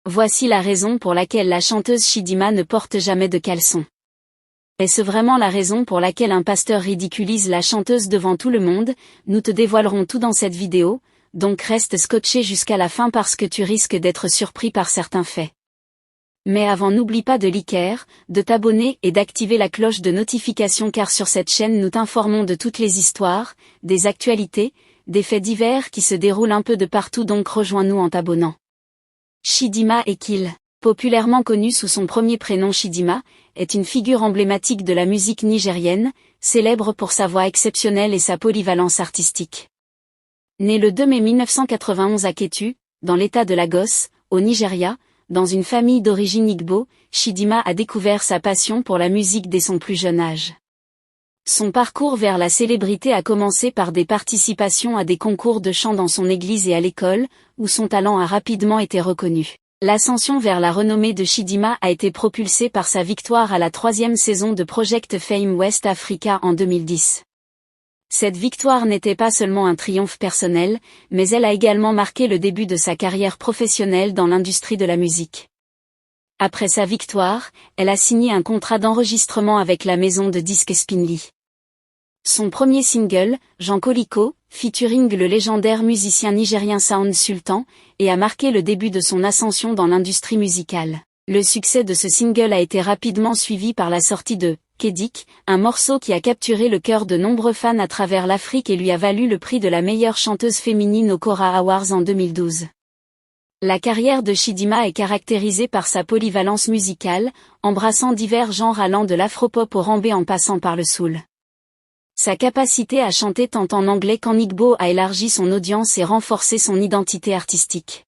Voici la raison pour laquelle la chanteuse Chidinma ne porte jamais de caleçon. Est-ce vraiment la raison pour laquelle un pasteur ridiculise la chanteuse devant tout le monde? Nous te dévoilerons tout dans cette vidéo, donc reste scotché jusqu'à la fin parce que tu risques d'être surpris par certains faits. Mais avant, n'oublie pas de liker, de t'abonner et d'activer la cloche de notification car sur cette chaîne nous t'informons de toutes les histoires, des actualités, des faits divers qui se déroulent un peu de partout, donc rejoins-nous en t'abonnant. Chidinma Ekile, populairement connue sous son premier prénom Chidinma, est une figure emblématique de la musique nigérienne, célèbre pour sa voix exceptionnelle et sa polyvalence artistique. Née le 2 mai 1991 à Ketu, dans l'état de Lagos, au Nigeria, dans une famille d'origine Igbo, Chidinma a découvert sa passion pour la musique dès son plus jeune âge. Son parcours vers la célébrité a commencé par des participations à des concours de chant dans son église et à l'école, où son talent a rapidement été reconnu. L'ascension vers la renommée de Chidinma a été propulsée par sa victoire à la 3e saison de Project Fame West Africa en 2010. Cette victoire n'était pas seulement un triomphe personnel, mais elle a également marqué le début de sa carrière professionnelle dans l'industrie de la musique. Après sa victoire, elle a signé un contrat d'enregistrement avec la maison de disques Spinley. Son premier single, Jean Koliko, featuring le légendaire musicien nigérien Sound Sultan, et a marqué le début de son ascension dans l'industrie musicale. Le succès de ce single a été rapidement suivi par la sortie de Kedik, un morceau qui a capturé le cœur de nombreux fans à travers l'Afrique et lui a valu le prix de la meilleure chanteuse féminine aux Kora Awards en 2012. La carrière de Chidinma est caractérisée par sa polyvalence musicale, embrassant divers genres allant de l'afropop au rambé en passant par le soul. Sa capacité à chanter tant en anglais qu'en igbo a élargi son audience et renforcé son identité artistique.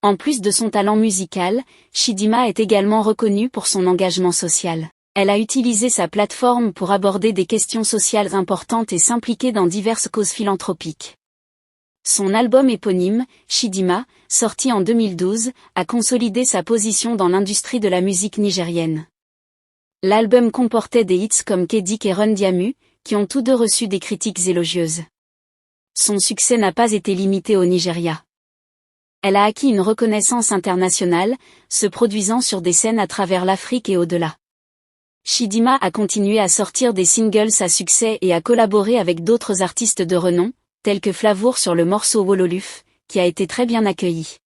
En plus de son talent musical, Chidinma est également reconnue pour son engagement social. Elle a utilisé sa plateforme pour aborder des questions sociales importantes et s'impliquer dans diverses causes philanthropiques. Son album éponyme, Chidinma, sorti en 2012, a consolidé sa position dans l'industrie de la musique nigérienne. L'album comportait des hits comme Kedik et Run Diamu, qui ont tous deux reçu des critiques élogieuses. Son succès n'a pas été limité au Nigeria. Elle a acquis une reconnaissance internationale, se produisant sur des scènes à travers l'Afrique et au-delà. Chidinma a continué à sortir des singles à succès et a collaboré avec d'autres artistes de renom, tels que Flavour sur le morceau Wololuf, qui a été très bien accueilli.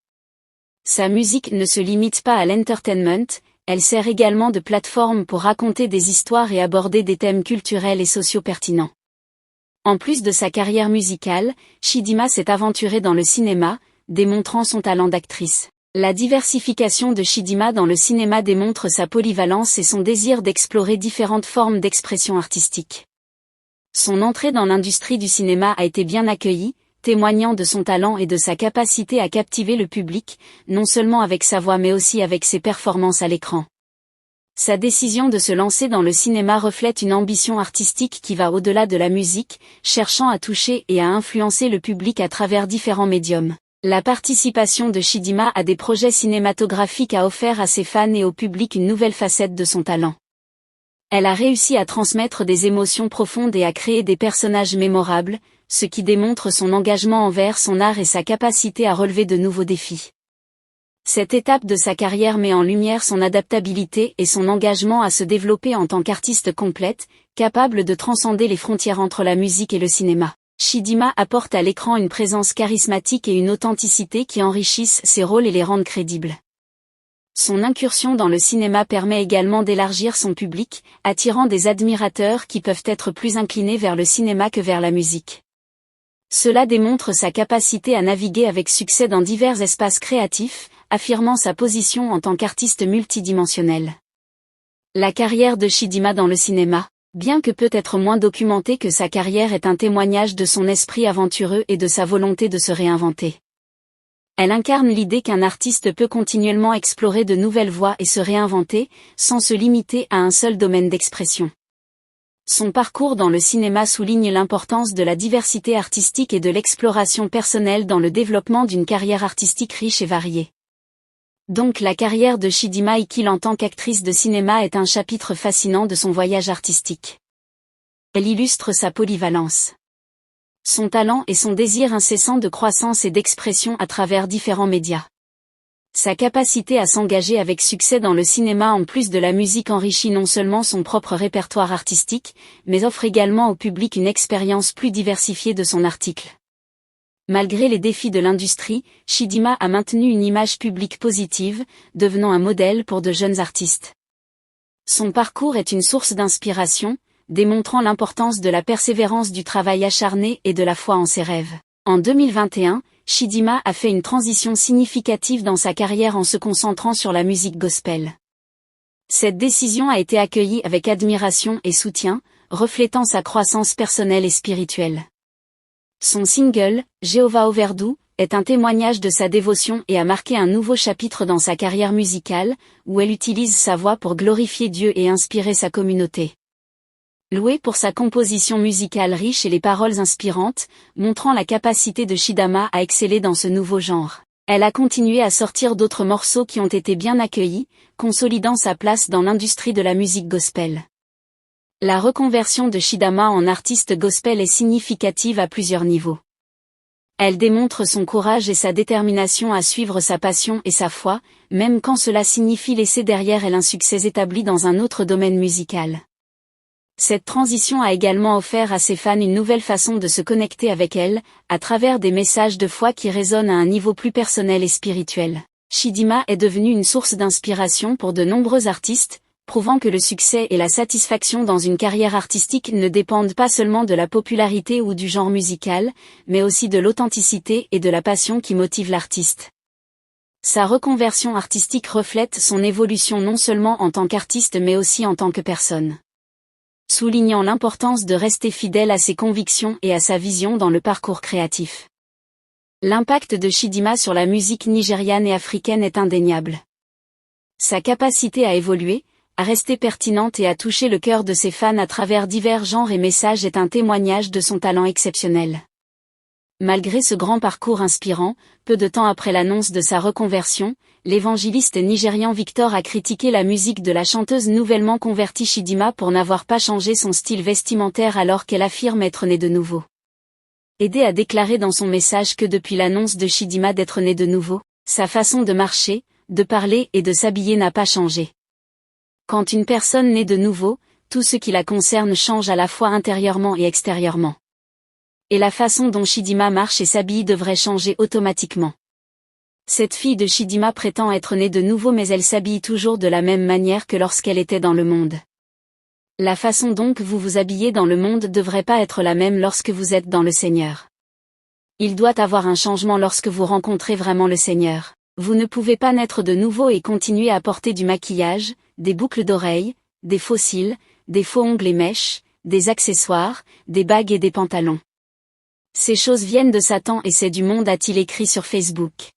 Sa musique ne se limite pas à l'entertainment, elle sert également de plateforme pour raconter des histoires et aborder des thèmes culturels et sociaux pertinents. En plus de sa carrière musicale, Chidinma s'est aventurée dans le cinéma, démontrant son talent d'actrice. La diversification de Chidinma dans le cinéma démontre sa polyvalence et son désir d'explorer différentes formes d'expression artistique. Son entrée dans l'industrie du cinéma a été bien accueillie, témoignant de son talent et de sa capacité à captiver le public, non seulement avec sa voix mais aussi avec ses performances à l'écran. Sa décision de se lancer dans le cinéma reflète une ambition artistique qui va au-delà de la musique, cherchant à toucher et à influencer le public à travers différents médiums. La participation de Chidinma à des projets cinématographiques a offert à ses fans et au public une nouvelle facette de son talent. Elle a réussi à transmettre des émotions profondes et à créer des personnages mémorables, ce qui démontre son engagement envers son art et sa capacité à relever de nouveaux défis. Cette étape de sa carrière met en lumière son adaptabilité et son engagement à se développer en tant qu'artiste complète, capable de transcender les frontières entre la musique et le cinéma. Chidinma apporte à l'écran une présence charismatique et une authenticité qui enrichissent ses rôles et les rendent crédibles. Son incursion dans le cinéma permet également d'élargir son public, attirant des admirateurs qui peuvent être plus inclinés vers le cinéma que vers la musique. Cela démontre sa capacité à naviguer avec succès dans divers espaces créatifs, affirmant sa position en tant qu'artiste multidimensionnel. La carrière de Chidinma dans le cinéma, bien que peut-être moins documentée que sa carrière, est un témoignage de son esprit aventureux et de sa volonté de se réinventer. Elle incarne l'idée qu'un artiste peut continuellement explorer de nouvelles voies et se réinventer, sans se limiter à un seul domaine d'expression. Son parcours dans le cinéma souligne l'importance de la diversité artistique et de l'exploration personnelle dans le développement d'une carrière artistique riche et variée. Donc la carrière de Chidinma Ekile en tant qu'actrice de cinéma est un chapitre fascinant de son voyage artistique. Elle illustre sa polyvalence, son talent et son désir incessant de croissance et d'expression à travers différents médias. Sa capacité à s'engager avec succès dans le cinéma en plus de la musique enrichit non seulement son propre répertoire artistique, mais offre également au public une expérience plus diversifiée de son article. Malgré les défis de l'industrie, Chidinma a maintenu une image publique positive, devenant un modèle pour de jeunes artistes. Son parcours est une source d'inspiration, démontrant l'importance de la persévérance du travail acharné et de la foi en ses rêves. En 2021, Chidinma a fait une transition significative dans sa carrière en se concentrant sur la musique gospel. Cette décision a été accueillie avec admiration et soutien, reflétant sa croissance personnelle et spirituelle. Son single, Jéhovah Overdue, est un témoignage de sa dévotion et a marqué un nouveau chapitre dans sa carrière musicale, où elle utilise sa voix pour glorifier Dieu et inspirer sa communauté. Louée pour sa composition musicale riche et les paroles inspirantes, montrant la capacité de Chidinma à exceller dans ce nouveau genre. Elle a continué à sortir d'autres morceaux qui ont été bien accueillis, consolidant sa place dans l'industrie de la musique gospel. La reconversion de Chidinma en artiste gospel est significative à plusieurs niveaux. Elle démontre son courage et sa détermination à suivre sa passion et sa foi, même quand cela signifie laisser derrière elle un succès établi dans un autre domaine musical. Cette transition a également offert à ses fans une nouvelle façon de se connecter avec elle, à travers des messages de foi qui résonnent à un niveau plus personnel et spirituel. Chidinma est devenue une source d'inspiration pour de nombreux artistes, prouvant que le succès et la satisfaction dans une carrière artistique ne dépendent pas seulement de la popularité ou du genre musical, mais aussi de l'authenticité et de la passion qui motive l'artiste. Sa reconversion artistique reflète son évolution non seulement en tant qu'artiste mais aussi en tant que personne. Soulignant l'importance de rester fidèle à ses convictions et à sa vision dans le parcours créatif. L'impact de Chidinma sur la musique nigériane et africaine est indéniable. Sa capacité à évoluer, à rester pertinente et à toucher le cœur de ses fans à travers divers genres et messages est un témoignage de son talent exceptionnel. Malgré ce grand parcours inspirant, peu de temps après l'annonce de sa reconversion, l'évangéliste nigérian Victor a critiqué la musique de la chanteuse nouvellement convertie Chidinma pour n'avoir pas changé son style vestimentaire alors qu'elle affirme être née de nouveau. Aidé a déclaré dans son message que depuis l'annonce de Chidinma d'être née de nouveau, sa façon de marcher, de parler et de s'habiller n'a pas changé. Quand une personne naît de nouveau, tout ce qui la concerne change à la fois intérieurement et extérieurement. Et la façon dont Chidinma marche et s'habille devrait changer automatiquement. Cette fille de Chidinma prétend être née de nouveau mais elle s'habille toujours de la même manière que lorsqu'elle était dans le monde. La façon dont vous vous habillez dans le monde devrait pas être la même lorsque vous êtes dans le Seigneur. Il doit avoir un changement lorsque vous rencontrez vraiment le Seigneur. Vous ne pouvez pas naître de nouveau et continuer à porter du maquillage, des boucles d'oreilles, des faux cils, des faux ongles et mèches, des accessoires, des bagues et des pantalons. Ces choses viennent de Satan et c'est du monde, a-t-il écrit sur Facebook.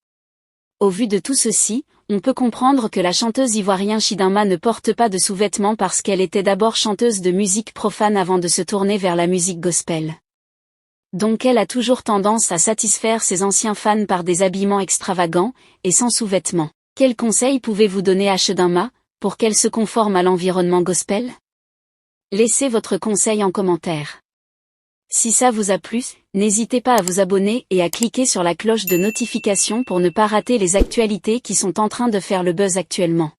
Au vu de tout ceci, on peut comprendre que la chanteuse ivoirienne Chidinma ne porte pas de sous-vêtements parce qu'elle était d'abord chanteuse de musique profane avant de se tourner vers la musique gospel. Donc elle a toujours tendance à satisfaire ses anciens fans par des habillements extravagants, et sans sous-vêtements. Quels conseils pouvez-vous donner à Chidinma, pour qu'elle se conforme à l'environnement gospel? Laissez votre conseil en commentaire. Si ça vous a plu, n'hésitez pas à vous abonner et à cliquer sur la cloche de notification pour ne pas rater les actualités qui sont en train de faire le buzz actuellement.